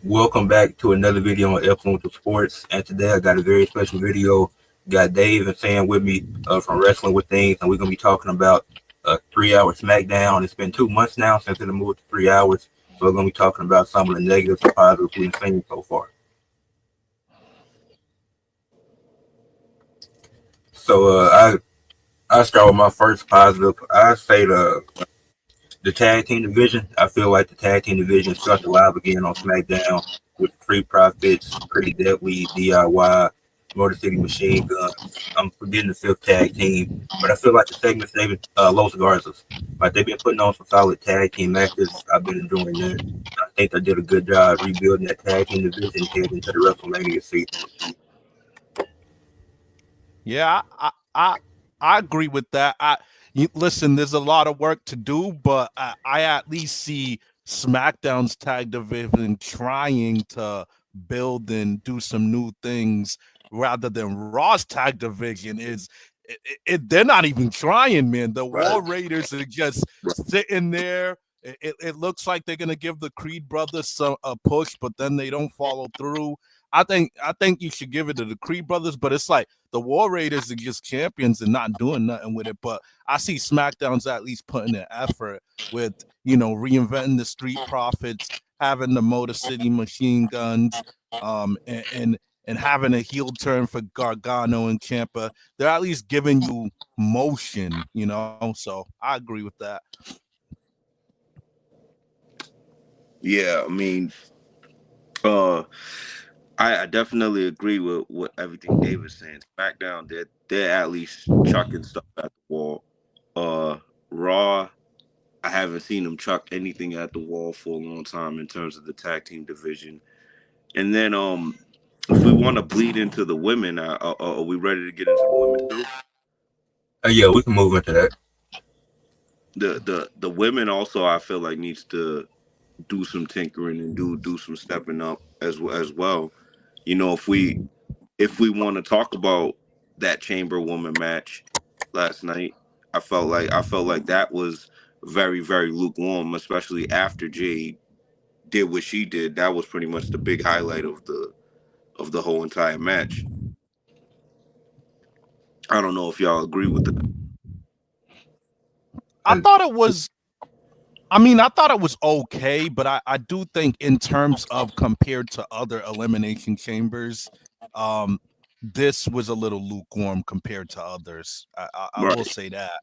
Welcome back to another video on Influential Sports. And today I got a very special video. Got Dave and Sam with me from Wrestling with Things, and we're gonna be talking about a 3 hour Smackdown. It's been 2 months now since it moved to 3 hours, so we're gonna be talking about some of the negatives and positives we've seen so far. So I start with my first positive. I say the tag team division. I feel like the tag team division sucked alive again on SmackDown with Free Profits, Pretty Deadly, DIY, Motor City Machine Guns. I'm forgetting the fifth tag team, but I feel like the segments they've Los Garzas. Like they've been putting on some solid tag team matches. I've been enjoying that. I think they did a good job rebuilding that tag team division heading into the WrestleMania season. Yeah, I agree with that. Listen, there's a lot of work to do, but I at least see SmackDown's tag division trying to build and do some new things rather than Raw's tag division is they're not even trying, man. The War Raiders are just sitting there. It looks like they're gonna give the Creed brothers a push, but then they don't follow through. I think you should give it to the Creed brothers, but it's like the War Raiders are just champions and not doing nothing with it. But I see SmackDown's at least putting an effort with reinventing the Street Profits, having the Motor City Machine Guns, and having a heel turn for Gargano and Ciampa. They're at least giving you motion. So I agree with that. Yeah, I mean, uh, I definitely agree with everything Dave is saying. SmackDown, they're at least chucking stuff at the wall. Raw, I haven't seen them chuck anything at the wall for a long time in terms of the tag team division. And then, if we want to bleed into the women, are we ready to get into the women too? Yeah, we can move into that. The women also, I feel like, needs to do some tinkering and do some stepping up as well. If we want to talk about that Chamber Woman match last night, I felt like that was very, very lukewarm, especially after Jade did what she did. That was pretty much the big highlight of the whole entire match. I don't know if y'all agree with that. I thought it was I thought it was okay, but I do think in terms of compared to other elimination chambers, um, this was a little lukewarm compared to others. I will Right. say that,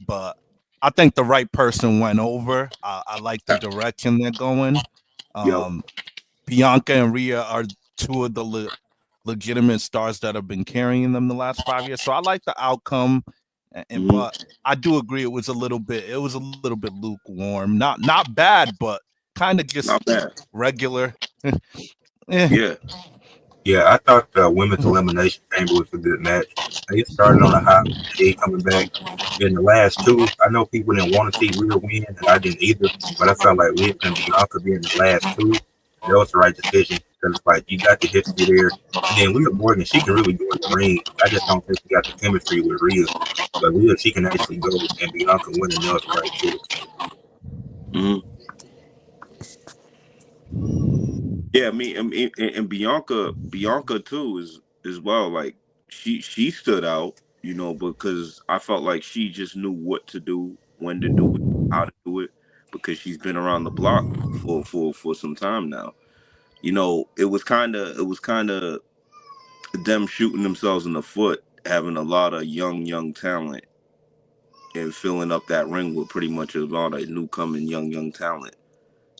but I think the right person went over. I like the direction they're going. Yep. Um, Bianca and Rhea are two of the legitimate stars that have been carrying them the last 5 years. So I like the outcome, Mhm. but I do agree it was a little bit lukewarm. Not bad, but kind of just Not bad. regular. Eh. Yeah. Yeah, I thought the women's elimination chamber was a good match. It started on a high, Jade coming back. In the last two, I know people didn't want to see Rhea win, and I didn't either. But I felt like Rhea and Bianca being the last two, that was the right decision because it's like you got the history there, and then Rhea Morgan, she can really go in the ring. I just don't think she got the chemistry with Rhea, but Rhea, she can actually go, and Bianca winning that was the right choice. Hmm. Yeah, and Bianca too is as well. Like she stood out, because I felt like she just knew what to do, when to do it, how to do it, because she's been around the block for some time now. It was kind of them shooting themselves in the foot, having a lot of young talent and filling up that ring with pretty much a lot of new coming young talent.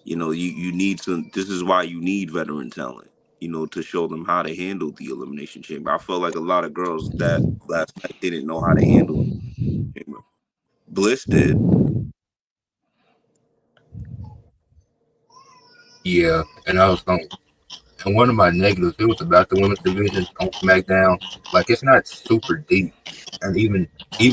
You need some. This is why you need veteran talent. To show them how to handle the elimination chamber. I felt like a lot of girls that last night didn't know how to handle the chamber. Bliss did. Yeah, and I was going. And one of my negatives, it was about the women's division on SmackDown. Like it's not super deep, and even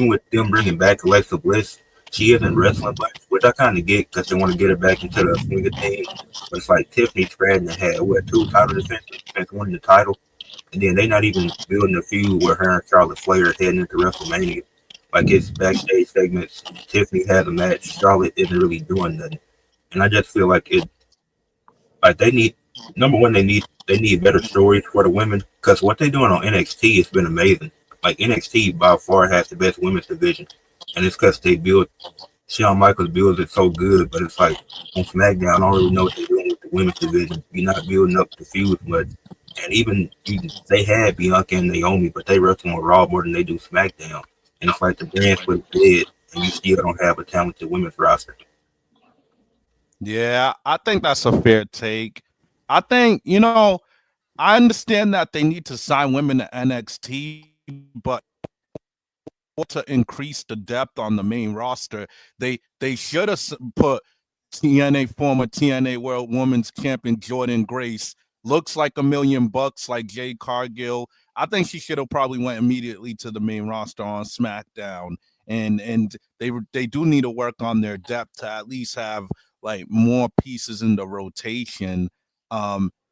with them bringing back Alexa Bliss, she isn't wrestling much, which I kind of get because they want to get her back into the swing of things. But it's like Tiffany Stratton had what two title defenses since winning the title, and then they're not even building a feud where her and Charlotte Flair heading into WrestleMania. Like it's backstage segments. Tiffany has a match. Charlotte isn't really doing nothing, and I just feel like they need number one, they need better stories for the women because what they're doing on NXT has been amazing. Like NXT by far has the best women's division, and it's because they build Shawn Michaels builds it so good. But it's like on SmackDown, I don't really know what they're doing with the women's division. You're not building up the feuds much, and they had Bianca and Naomi, but they wrestle on Raw more than they do SmackDown, and it's like the brand's was dead, and you still don't have a talented women's roster. Yeah, I think that's a fair take. I think, I understand that they need to sign women to NXT, but to increase the depth on the main roster, they should have put former TNA World Women's Champion Jordan Grace. Looks like $1 million, like Jade Cargill. I think she should have probably went immediately to the main roster on SmackDown. And they do need to work on their depth to at least have like more pieces in the rotation.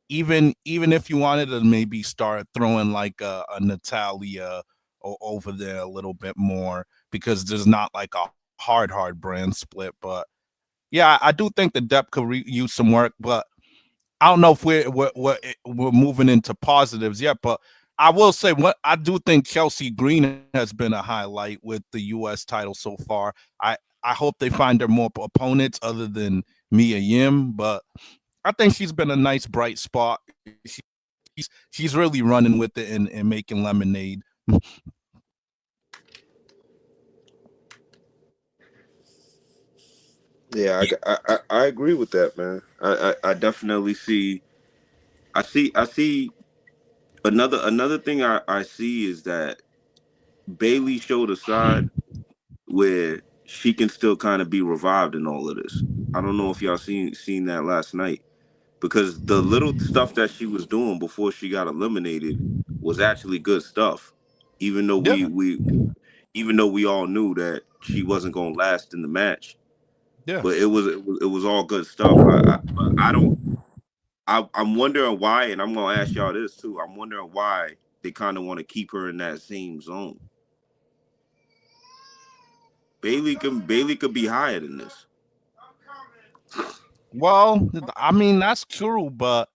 Even if you wanted to maybe start throwing like a Natalia over there a little bit more, because there's not like a hard brand split. But yeah, I do think the depth could use some work. But I don't know if we're moving into positives yet. But I will say, what I do think Chelsea Green has been a highlight with the U.S. title so far. I hope they find her more opponents other than Mia Yim, but I think she's been a nice bright spot. She's really running with it and making lemonade. Yeah, I agree with that, man. I definitely see. I see another thing I see is that Bailey showed a side where she can still kind of be revived in all of this. I don't know if y'all seen that last night, because the little stuff that she was doing before she got eliminated was actually good stuff. Even though Yeah, we all knew that she wasn't going to last in the match, yeah. but it was all good stuff. I don't I'm wondering why, and I'm gonna ask y'all this too. I'm wondering why they kind of want to keep her in that same zone. Bailey could be higher than this. Well, I mean, that's true, but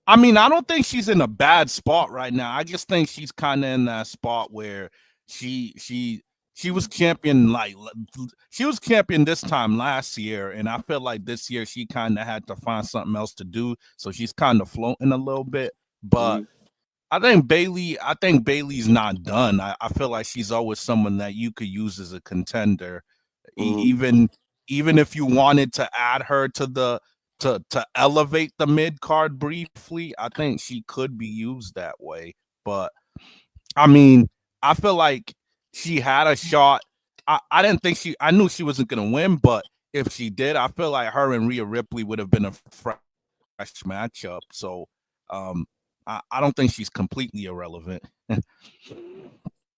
I mean, I don't think she's in a bad spot right now. I just think she's kind of in that spot where she she she was champion, like she was champion this time last year, and I feel like this year she kind of had to find something else to do, so she's kind of floating a little bit. But Hmm. I think Bailey's not done. I feel like she's always someone that you could use as a contender. Hmm. Even if you wanted to add her to the to elevate the mid card briefly, I think she could be used that way. But I mean, I feel like she had a shot. I didn't think I knew she wasn't gonna win, but if she did, I feel like her and Rhea Ripley would have been a fresh matchup. So I don't think she's completely irrelevant.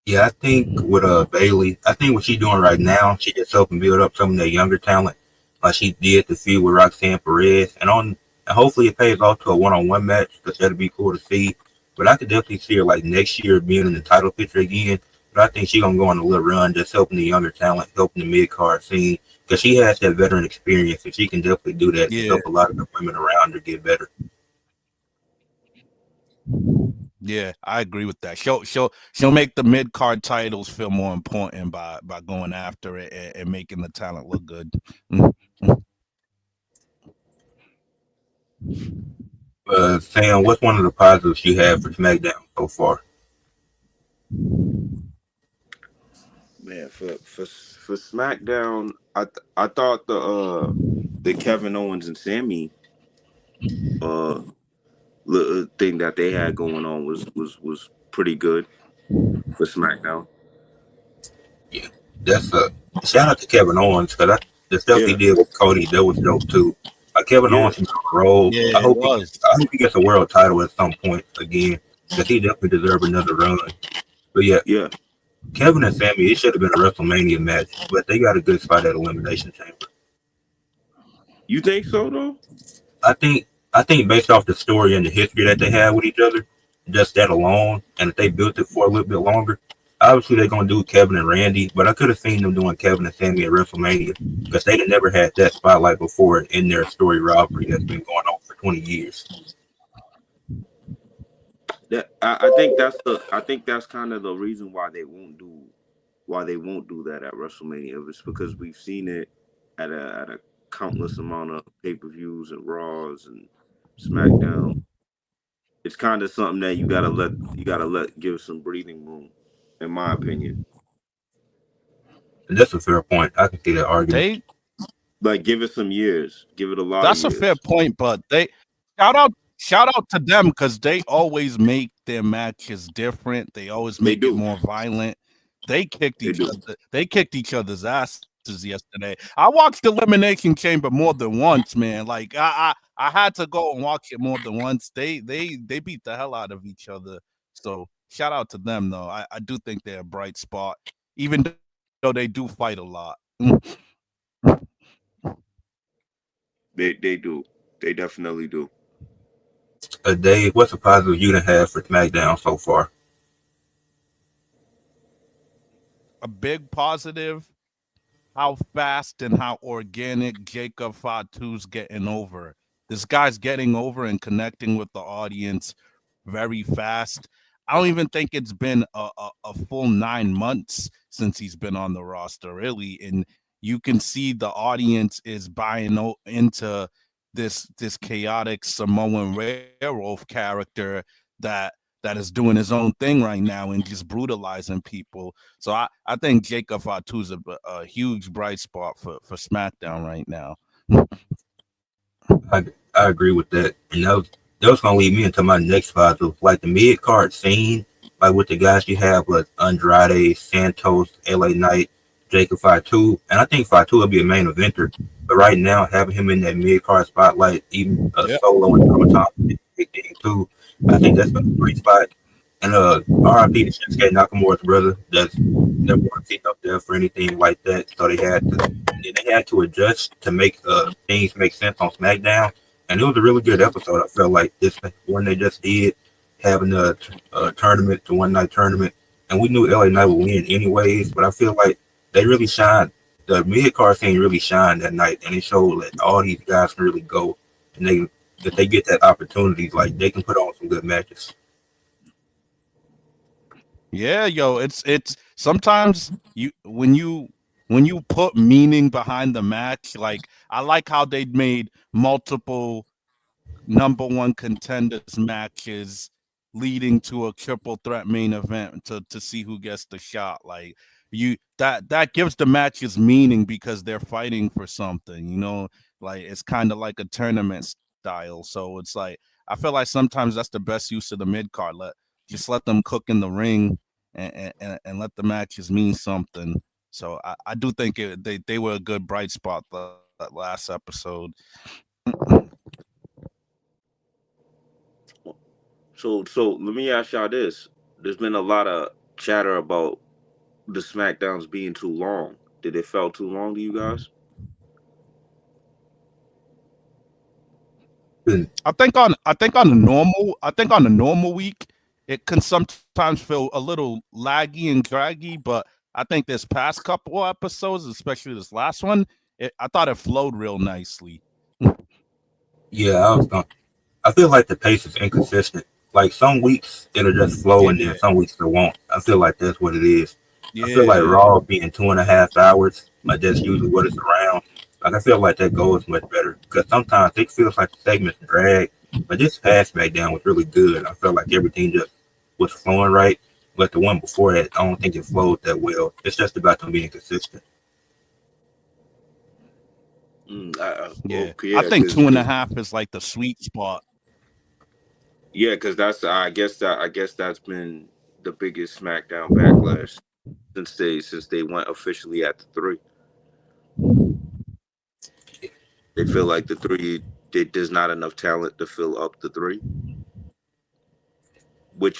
Yeah, I think with Bailey, I think what she's doing right now, she just helping build up some of that younger talent, like she did the feud with Roxanne Perez, and hopefully it pays off to a one-on-one match because that'd be cool to see. But I could definitely see her like next year being in the title picture again. But I think she's gonna go on a little run, just helping the younger talent, helping the mid card scene, because she has that veteran experience, and she can definitely do that to Yeah, help a lot of the women around her get better. yeah, I agree with that. She'll make the mid card titles feel more important by going after it and making the talent look good. Mm. Sam, what's one of the positives you have for SmackDown so far? Man, for SmackDown, I thought the Kevin Owens and Sammy uh thing that they had going on was pretty good for SmackDown. Yeah, that's shout out to Kevin Owens because the stuff he Yeah, did with Cody that was dope too. Kevin yeah, Owens is on a roll. Yeah, it was. I hope he gets a world title at some point again because he definitely deserves another run. But yeah, yeah. Kevin and Sammy, it should have been a WrestleMania match, but they got a good spot at Elimination Chamber. You think so though? I think I think based off the story and the history that they had with each other, just that alone, and if they built it for a little bit longer, obviously they're gonna do Kevin and Randy, but I could have seen them doing Kevin and Sammy at WrestleMania because they had never had that spotlight before in their story rivalry that's been going on for 20 years. I think that's kind of the reason why they won't do that at WrestleMania. It's because we've seen it at a countless amount of pay per views and Raws and SmackDown. It's kind of something that you gotta let give some breathing room, in my opinion. And that's a fair point. I can see that argument. They Like give it some years, give it a lot of That's a fair years. point, but they shout out shout out to them because they always make their matches different. They always They make it do, more violent. they do. They kicked each other's asses yesterday. I watched Elimination Chamber more than once, man. Like I had to go and watch it more than once. They beat the hell out of each other. So shout out to them though. I do think they're a bright spot, even though they do fight a lot. They do. They definitely do. Dave, what's a positive you done have for SmackDown so far? A big positive, how fast and how organic Jacob Fatu's getting over. This guy's getting over and connecting with the audience very fast. I don't even think it's been a full 9 months since he's been on the roster, really. And you can see the audience is buying into this chaotic Samoan werewolf character that that is doing his own thing right now and just brutalizing people. So I think Jacob Fatu's a huge bright spot for SmackDown right now. I agree with that. And that was gonna lead me into my next positive. Like the mid card scene, like with the guys you have with Andrade, Santos, LA Knight, Jacob Fatu, and I think Fatu will be a main eventer. But right now, having him in that mid card spotlight, even Yeah. solo and Tomatama too, I think that's a great spot. And RIP to Shinsuke Nakamura's brother. That's never want to see up there for anything like that. So they had to adjust to make things make sense on SmackDown. And it was a really good episode. I felt like this one they just did, having a tournament, the one night tournament, and we knew LA Knight would win anyways. But I feel like they really shined. The mid card scene really shined that night, and it showed that all these guys can really go, and they that they get that opportunity, like they can put on some good matches. Yeah, yo, it's sometimes when you put meaning behind the match, like I like how they made multiple number one contenders matches leading to a triple threat main event to see who gets the shot. Like you that gives the matches meaning because they're fighting for something, like it's kind of like a tournament style. So it's like I feel like sometimes that's the best use of the mid card. Let them cook in the ring and let the matches mean something. So I do think they were a good bright spot that last episode. So let me ask y'all this. There's been a lot of chatter about the SmackDowns being too long. Did it felt too long to you guys? I think on the normal week it can sometimes feel a little laggy and draggy, but I think this past couple of episodes, especially this last one, I thought it flowed real nicely. Yeah, I feel like the pace is inconsistent. Like some weeks it'll just flow, and then Yeah, some weeks it won't. I feel like that's what it is. I feel like yeah, Raw being 2.5 hours, like that's usually what it's around. Like I feel like that goes much better because sometimes it feels like the segments drag, but this past SmackDown was really good. I felt like everything just was flowing right. But the one before that, I don't think it flowed that well. It's just about them being consistent. yeah. Okay, I yeah, think two and a half is like the sweet spot. because that's I guess that's been the biggest SmackDown backlash since they went officially at the three. They feel like there's not enough talent to fill up the three, which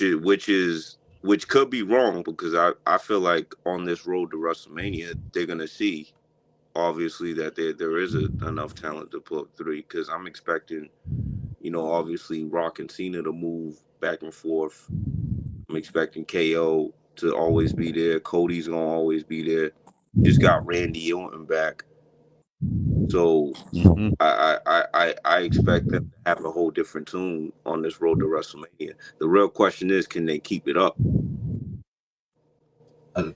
could be wrong because I feel like on this road to WrestleMania they're gonna see obviously that there is enough talent to pull up three because I'm expecting obviously Rock and Cena to move back and forth. I'm expecting KO to always be there. Cody's gonna always be there. Just got Randy Orton back. So Mhm. I expect them to have a whole different tune on this road to WrestleMania. The real question is, can they keep it up? Uh,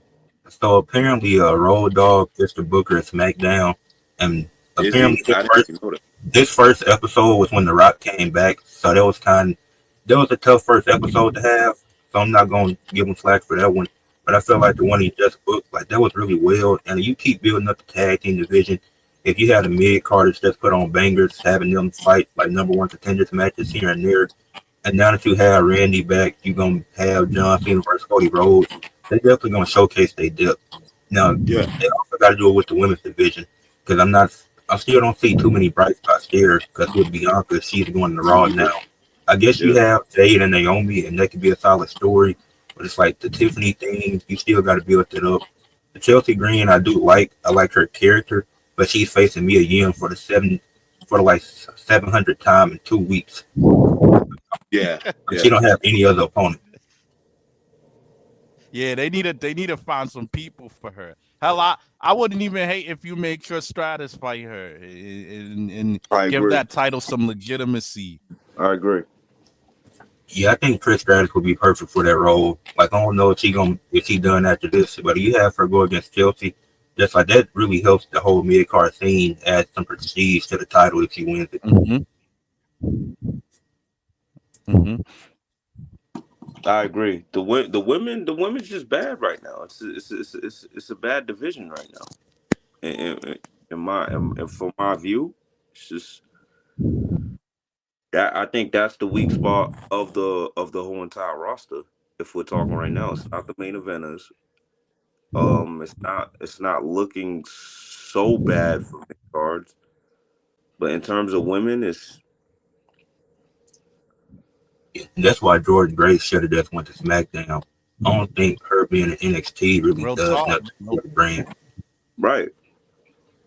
so apparently, Road Dogg is the booker of SmackDown, and Is apparently he? I didn't even know that. this first episode was when The Rock came back, so that was a tough first episode to have. So I'm not gonna give him slack for that one, but I feel like the one he just booked, like that was really well. And you keep building up the tag team division. If you had a mid carders just put on bangers, having them fight like number one contenders matches here and there, and now that you have Randy back, you're gonna have John Cena versus Cody Rhodes. They definitely gonna showcase their depth. Now Yeah, they also got to do it with the women's division because I still don't see too many bright spots there. Because with Bianca, she's going to me Raw either. now. I guess you Yeah, have Jade and Naomi, and that could be a solid story. But it's like the Tiffany thing, you still got to build it up. The Chelsea Green, I do like. I like her character, but she's facing Mia Yim for the like 700th time in 2 weeks. yeah, And she yeah. don't have any other opponent. Yeah, they need to find some people for her. Hell, I wouldn't even hate if you make sure Stratus fight her and I give agree. that title some legitimacy. I agree. Yeah, I think Trish Stratus would be perfect for that role. Like I don't know if she done after this, but you have her go against Chelsea. Just like that really helps the whole mid card scene add some prestige to the title if she wins it. Hmm. Hmm. I agree. The women's just bad right now. It's a bad division right now. And from my view, it's just that I think that's the weak spot of the whole entire roster. If we're talking right now, it's not the main eventers. It's not looking so bad for mid cards, but in terms of women, it's And that's why Jordan Grace should have just went to SmackDown. I don't think her being in NXT really Real does talk. nothing for the brand. right.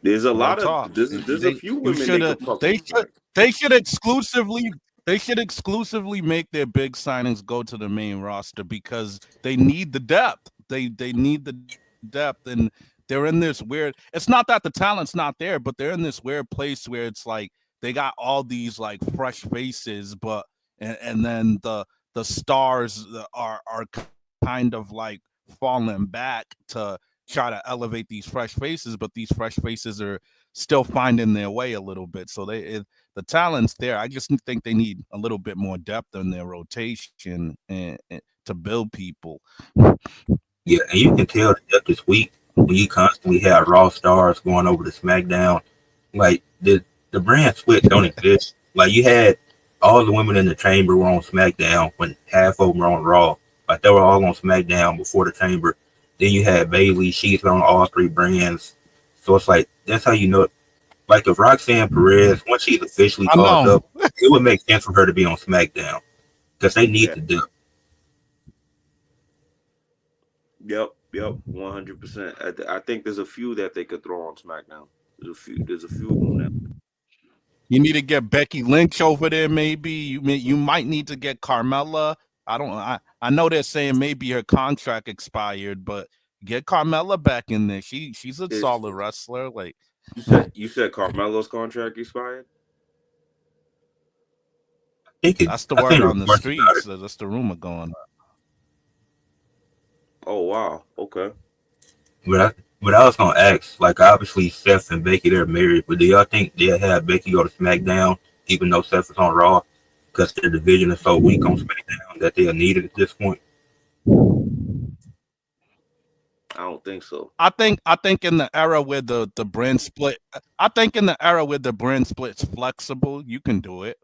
There's a Real lot of talk. there's a They few you women they should have could fuck they with should Smack. they should exclusively they should exclusively make their big signings go to the main roster because they need the depth. They need the depth and they're in this weird it's not that the talent's not there, but they're in this weird place where it's like they got all these like fresh faces, but and then the stars are kind of like falling back to try to elevate these fresh faces, but these fresh faces are still finding their way a little bit. So the talent's there. I just think they need a little bit more depth in their rotation and to build people. Yeah, and you can tell the depth is weak when you constantly have Raw stars going over to SmackDown. Like the brand split don't exist. Like you had all the women in the chamber were on SmackDown when half of them were on Raw. Like they were all on SmackDown before the chamber. Then you had Bailey, she's on all three brands. So it's like that's how you know. Like if Roxanne Perez, once she's officially I called know. up, it would make sense for her to be on SmackDown because they need Yeah. the depth. Yep. 100%. I think there's a few that they could throw on SmackDown. There's a few of them now. You need to get Becky Lynch over there. Maybe you might need to get Carmella. I know they're saying maybe her contract expired, but get Carmella back in there. She's a Is solid wrestler. Like you said Carmelo's contract expired? that's the I think word on the reports about streets. it. That's the rumor going. Oh wow. Okay. But I was gonna ask, like obviously Seth and Becky they're married, but do y'all think they'll have Becky go to SmackDown even though Seth is on Raw because their division is so weak on SmackDown that they'll need it at this point? I don't think so. I think in the era where the brand split, I think in the era where the brand split's flexible, you can do it.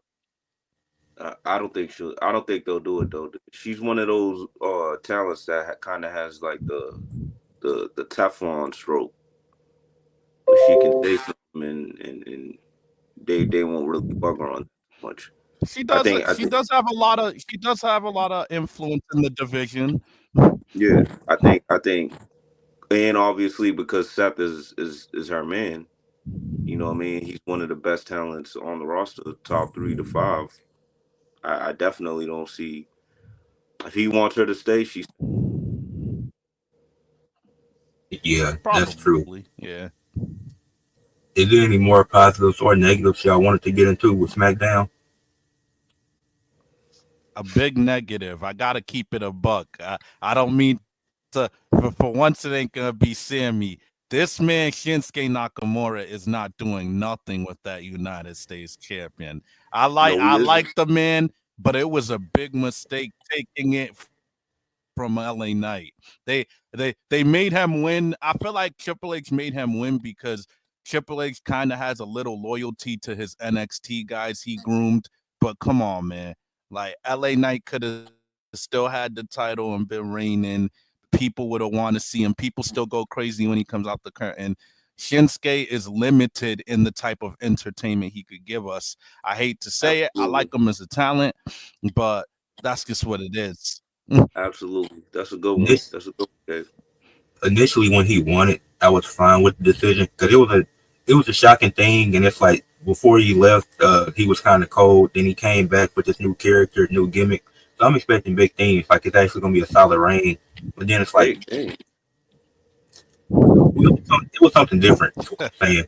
I don't think she'll. I don't think they'll do it though. She's one of those talents that kind of has like the Teflon stroke, but she can say something and they won't really bug her on that much. She I does. think I She think does have a lot of. She does have a lot of influence in the division. yeah. I think and obviously because Seth is her man. You know what I mean? He's one of the best talents on the roster, top 3 to 5. I definitely don't see if he wants her to stay. She's Yeah, that's true. Probably, yeah. Is there any more positives or negatives y'all wanted to get into with SmackDown? A big negative. I gotta keep it a buck. I don't mean to. For once, it ain't gonna be Sammy. This man Shinsuke Nakamura is not doing nothing with that United States champion. No, I he isn't. like the man, but it was a big mistake taking it from LA Knight. They made him win. I feel like Triple H made him win because Triple H kind of has a little loyalty to his NXT guys he groomed. But come on, man. Like LA Knight could have still had the title and been reigning. People would have wanted to see him. People still go crazy when he comes out the curtain. Shinsuke is limited in the type of entertainment he could give us. I hate to say it. I Absolutely. like him as a talent, but that's just what it is. Absolutely. That's a good one. This That's a good one, Dave. initially when he won it, I was fine with the decision because it was a shocking thing, and it's like before he left, he was kind of cold. Then he came back with this new character, new gimmick. So I'm expecting big things. Like it's actually gonna be a solid reign. But then it's like Big thing. it was something different. Is what I'm saying.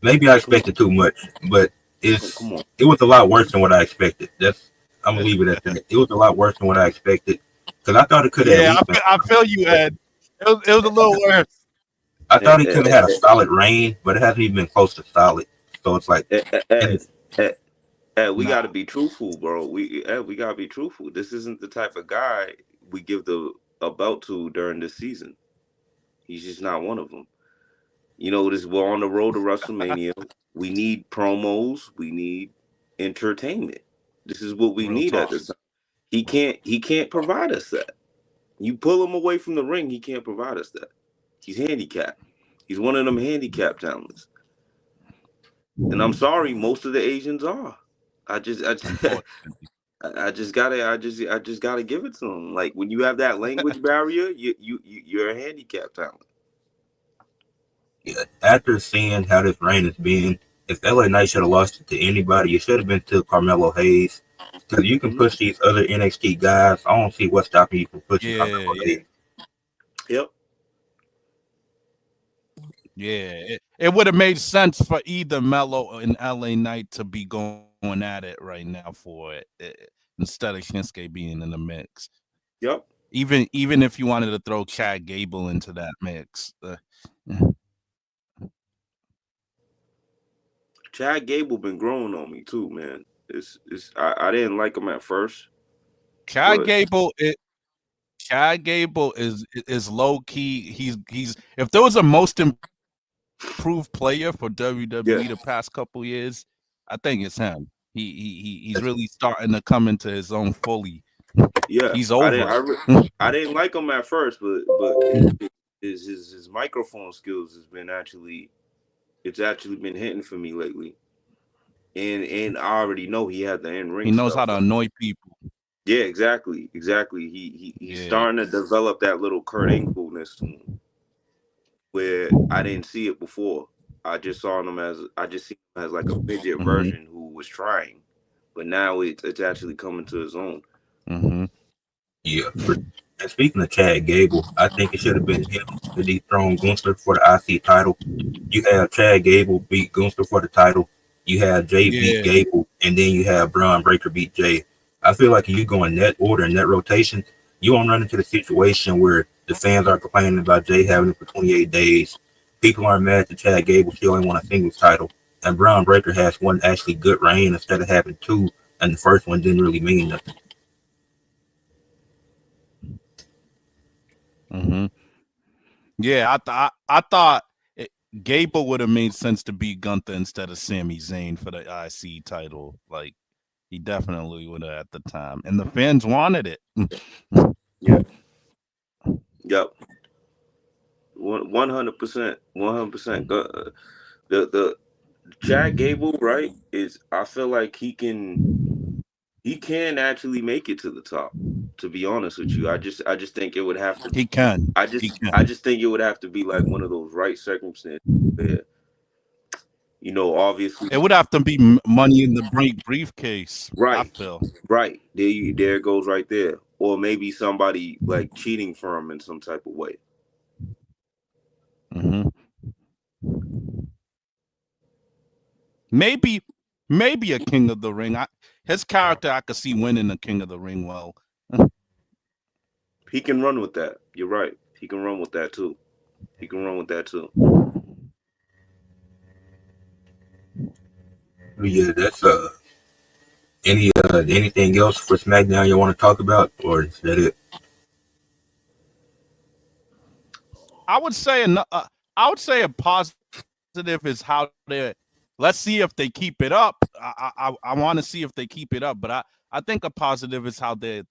Maybe I Come on. expected too much, but Come on. it was a lot worse than what I expected. I'm gonna leave it at that. It was a lot worse than what I expected because I thought it could have at Yeah, least been. I feel you, Ed. It was a little worse. I Eh, thought he eh, could have had a solid reign, but it hasn't even been close to solid. So it's like, and Ed, it's Ed, Ed, we got Nah. to be truthful, bro. We got to be truthful. This isn't the type of guy we give the a belt to during this season. He's just not one of them. We're on the road to WrestleMania. We need promos. We need entertainment. This is what we Real need at talk. this time. He can't provide us that. You pull him away from the ring, he can't provide us that. He's handicapped. He's one of them handicapped talents. And I'm sorry, most of the Asians are. I just, Unfortunately. I just gotta give it to him. Like when you have that language barrier, you're a handicapped talent. yeah, after seeing how this reign has been, if LA Knight should have lost it to anybody, it should have been to Carmelo Hayes. Because you can Hmm. push these other NXT guys. I don't see what's stopping you from pushing Yeah, Carmelo yeah, Hayes. Yep. yeah. It would have made sense for either Mello and LA Knight to be going at it right now for instead of Shinsuke being in the mix. Yep. Even if you wanted to throw Chad Gable into that mix. Chad Gable been growing on me too, man. I didn't like him at first, Chad but Gable it, Chad Gable is low key. He's if there was a most improved player for WWE the past couple yeah, years, I think it's him. He's really starting to come into his own fully. He's yeah. over. I didn't like him at first, but his microphone skills has been actually it's actually been hitting for me lately. And I already know he had the in He ring knows how stuff. to annoy people. Yeah, exactly. He's Yeah. starting to develop that little Kurt Angleness to him, where I didn't see it before. I just see him as like a midget Hmm. version who was trying, but now it's actually coming to his own. Hmm. Yeah. And speaking of Chad Gable, I think it should have been him to dethrone Gunther for the IC title. You have Chad Gable beat Gunther for the title. You have Jay beat Yeah. Gable, and then you have Braun Breaker beat Jay. I feel like if you go in that order and that rotation, you won't run into the situation where the fans are complaining about Jay having it for 28 days. People aren't mad that Chad Gable still ain't won a singles title, and Braun Breaker has one actually good reign instead of having two, and the first one didn't really mean nothing. Hmm. Yeah. I thought it, Gable would have made sense to beat Gunther instead of Sami Zayn for the IC title. Like he definitely would have at the time, and the fans wanted it. Yeah, yep, 100%, 100%. The Chad Gable, right? Is I feel like he can actually make it to the top. To be honest with you, I just think it would have to. He can. I He just can. I just think it would have to be like one of those right circumstances where obviously, It would have to be money in the briefcase. I right, feel. right there it goes right there, or maybe somebody like cheating for him in some type of way. Hmm. maybe maybe a King of the Ring. His character I could see winning a King of the Ring well. He can run with that. You're right. He can run with that too. He can run with that too. Yeah, that's anything else for SmackDown you want to talk about, or is that it? I would say I would say a positive is how they. Let's see if they keep it up. I want to see if they keep it up, but I think a positive is how they're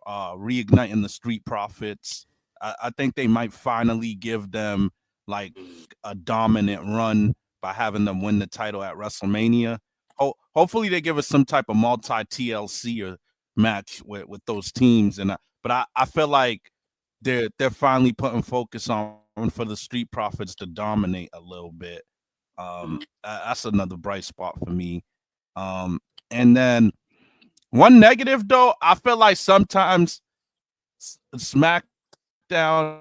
reigniting the Street Profits. I think they might finally give them like a dominant run by having them win the title at WrestleMania. Hopefully they give us some type of multi TLC or match with those teams. But I feel like they're finally putting focus on for the Street Profits to dominate a little bit. That's another bright spot for me. And then one negative though, I feel like sometimes SmackDown,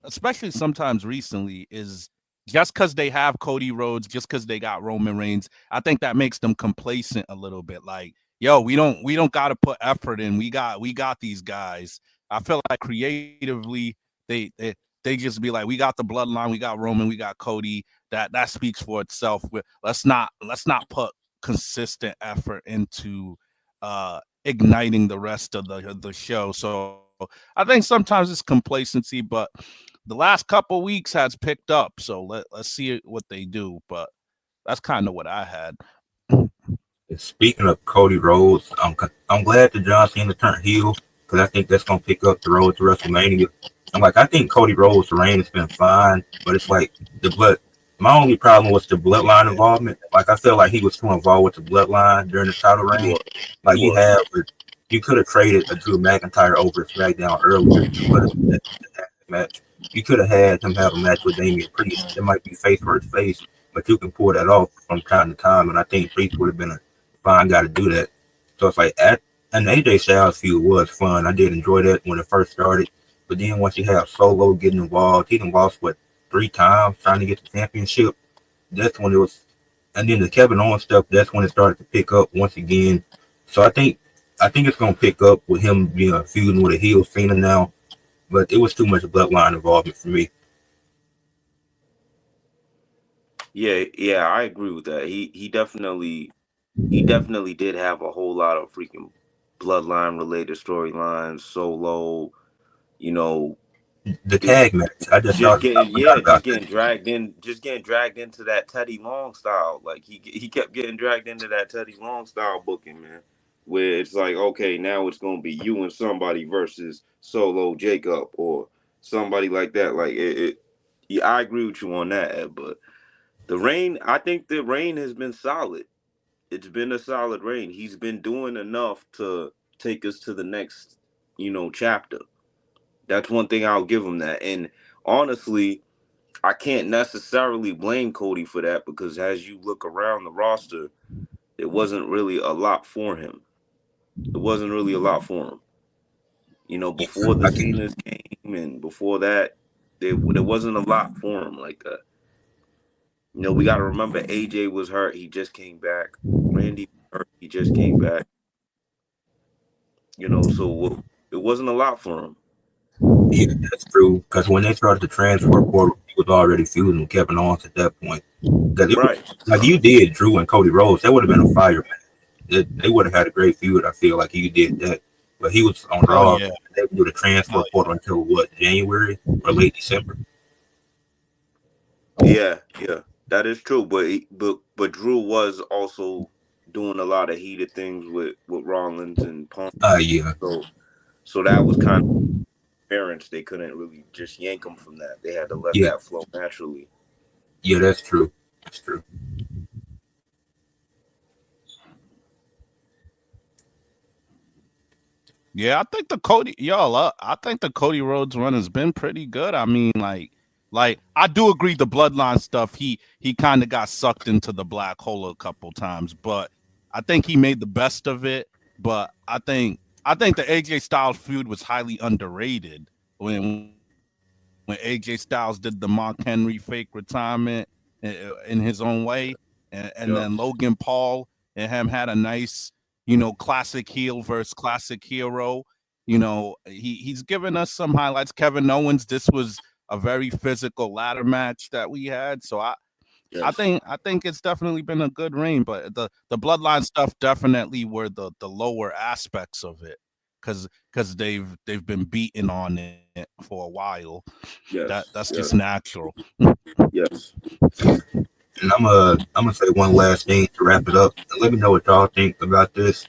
especially sometimes recently, is just because they have Cody Rhodes, just because they got Roman Reigns. I think that makes them complacent a little bit. Like, yo, we don't got to put effort in. We got these guys. I feel like creatively they just be like, we got the bloodline, we got Roman, we got Cody. That speaks for itself. Let's not put consistent effort into igniting the rest of the show. So I think sometimes it's complacency, but the last couple weeks has picked up. So let's see what they do. But that's kind of what I had. Speaking of Cody Rhodes, I'm glad that John Cena turned heel because I think that's gonna pick up the road to WrestleMania. I think Cody Rhodes' reign has been fine, but it's like the blood. My only problem was the bloodline involvement. Like I feel like he was too involved with the bloodline during the title He reign. was. He Like was. you could have traded a Drew McIntyre over to SmackDown earlier to put a match. You could have had him have a match with Damian Priest. It might be face versus face, but you can pull that off from time to time. And I think Priest would have been a fine guy to do that. So it's like an AJ Styles feud was fun. I did enjoy that when it first started. But then once you have Solo getting involved, he done lost what 3 times trying to get the championship. That's when it was, and then the Kevin Owens stuff. That's when it started to pick up once again. So I think it's gonna pick up with him being feuding with a heel Cena now. But it was too much bloodline involvement for me. Yeah, yeah, I agree with that. He definitely did have a whole lot of freaking bloodline related storylines, solo, you know, The it, tag match, I just just thought I getting forgot yeah, about that. just getting dragged into that Teddy Long style. Like he kept getting dragged into that Teddy Long style booking, man. Where it's like, okay, now it's gonna be you and somebody versus Solo Jacob or somebody like that. Like yeah, I agree with you on that, Ed, but I think the rain has been solid. It's been a solid reign. He's been doing enough to take us to the next, chapter. That's one thing I'll give him that. And honestly, I can't necessarily blame Cody for that because as you look around the roster, it wasn't really a lot for him. It wasn't really a lot for him. Yeah, Before the I can. Cenas came and before that, there wasn't a lot for him like that. We got to remember AJ was hurt. He just came back. Randy was hurt. He just came back. So it wasn't a lot for him. Yeah, that's true. Because when they started the transfer portal, he was already feuding with Kevin Owens at that point. Because it was Right. like you did Drew and Cody Rhodes, that would have been a fire match. They would have had a great feud. I feel like you did that, but he was on Oh Raw. yeah, They would do the transfer oh portal until what, January or late December. Yeah, yeah. That is true. But Drew was also doing a lot of heated things with Rollins and Punk. Yeah, So that was kind of parents. They couldn't really just yank him from that. They had to let yeah, that flow naturally. yeah. That's true. That's true. yeah. I think the Cody Rhodes run has been pretty good. I mean, like I do agree the bloodline stuff. He kind of got sucked into the black hole a couple times, but I think he made the best of it. But I think the AJ Styles feud was highly underrated when AJ Styles did the Mark Henry fake retirement in his own way. and Yeah. then Logan Paul and him had a nice, classic heel versus classic hero. He's given us some highlights. Kevin Owens, this was a very physical ladder match that we had. So Yes. I think it's definitely been a good reign, but the bloodline stuff definitely were the lower aspects of it, because they've been beating on it for a while. That's Yes. just Yes. natural. Yes. And I'm gonna say one last thing to wrap it up. And let me know what y'all think about this.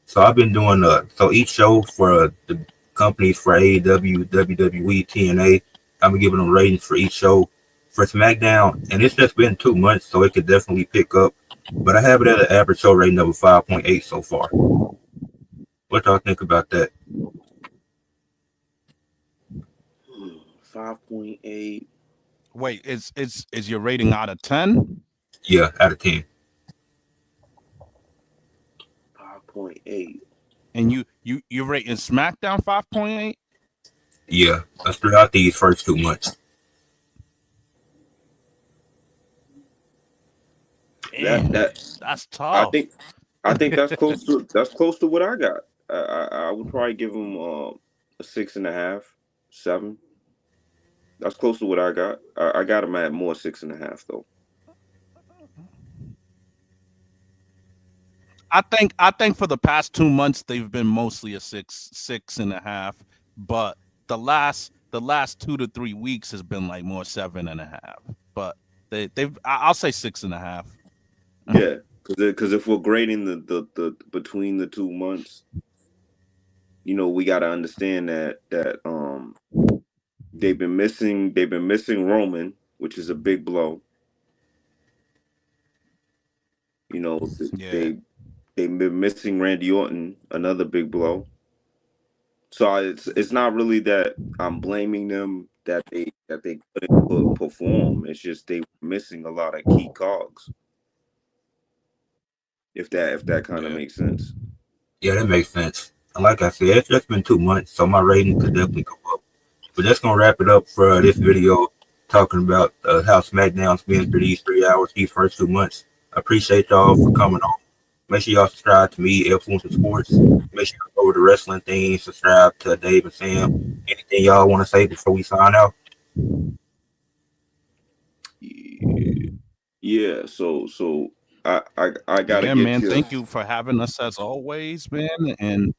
So I've been doing so each show for the companies for AEW, WWE, TNA, I've been giving them ratings for each show. For SmackDown, and it's just been 2 months, so it could definitely pick up. But I have it at an average show rating of 5.8 so far. What y'all think about that? 5.8. Wait, is your rating out of 10? Yeah, out of 10. 5.8. And you rating SmackDown 5.8? Yeah, that's throughout these first 2 months. That Damn, that that's I tough. think I think that's close to what I got. I would probably give him a 6.5, 7. That's close to what I got. I got him at more 6.5 though. I think for the past 2 months they've been mostly a six and a half, but the last 2 to 3 weeks has been like more 7.5. But I'll say 6.5. Yeah, because if we're grading the between the 2 months, we got to understand that they've been missing Roman, which is a big blow. You know, Yeah, they've been missing Randy Orton, another big blow. So it's not really that I'm blaming them that they couldn't perform. It's just they were missing a lot of key cogs. If that kind of yeah. makes sense. Yeah, that makes sense. And like I said, it's just been 2 months, so my rating could definitely go up. But that's gonna wrap it up for this video, talking about how SmackDown's been for these 3 hours, these first 2 months. I appreciate y'all for coming on. Make sure y'all subscribe to me, Influence of Sports. Make sure you go over the wrestling thing, subscribe to Dave and Sam. Anything y'all want to say before we sign out? Yeah. So I gotta Yeah, get man. you. Thank you for having us as always, man. And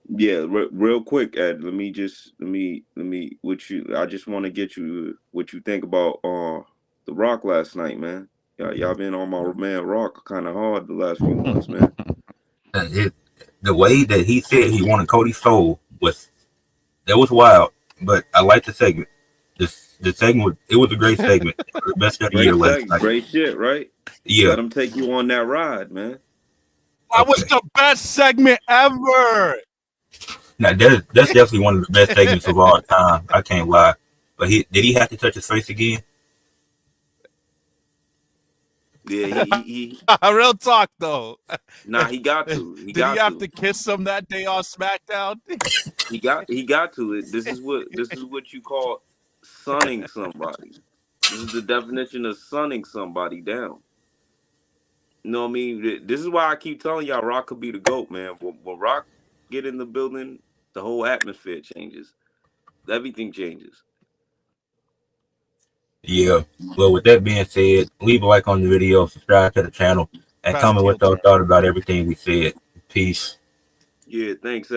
Yeah, real quick, Ed. Let me what you. I just want to get you what you think about the Rock last night, man. Y'all been on my man Rock kind of hard the last few months, man. It, the way that he said he wanted Cody's soul was wild. But I liked the segment. The segment, it was a great segment. It was the best of the year Great last segment, night. great shit, right? Yeah. Let him take you on that ride, man. that was Okay. the best segment ever. Now that's definitely one of the best segments of all time. I can't lie. But did he have to touch his face again? Yeah, he Real talk though. nah, he got to, he Did he got have to, to kiss him that day on SmackDown? he got to. This is what you call sunning somebody. This is the definition of sunning somebody down. You know what I mean? This is why I keep telling y'all Rock could be the GOAT, man. When Rock get in the building, the whole atmosphere changes. Everything changes. Yeah. Well, with that being said, leave a like on the video, subscribe to the channel, and Best comment heel what y'all turn. thought about everything we said. Peace. Yeah, thanks,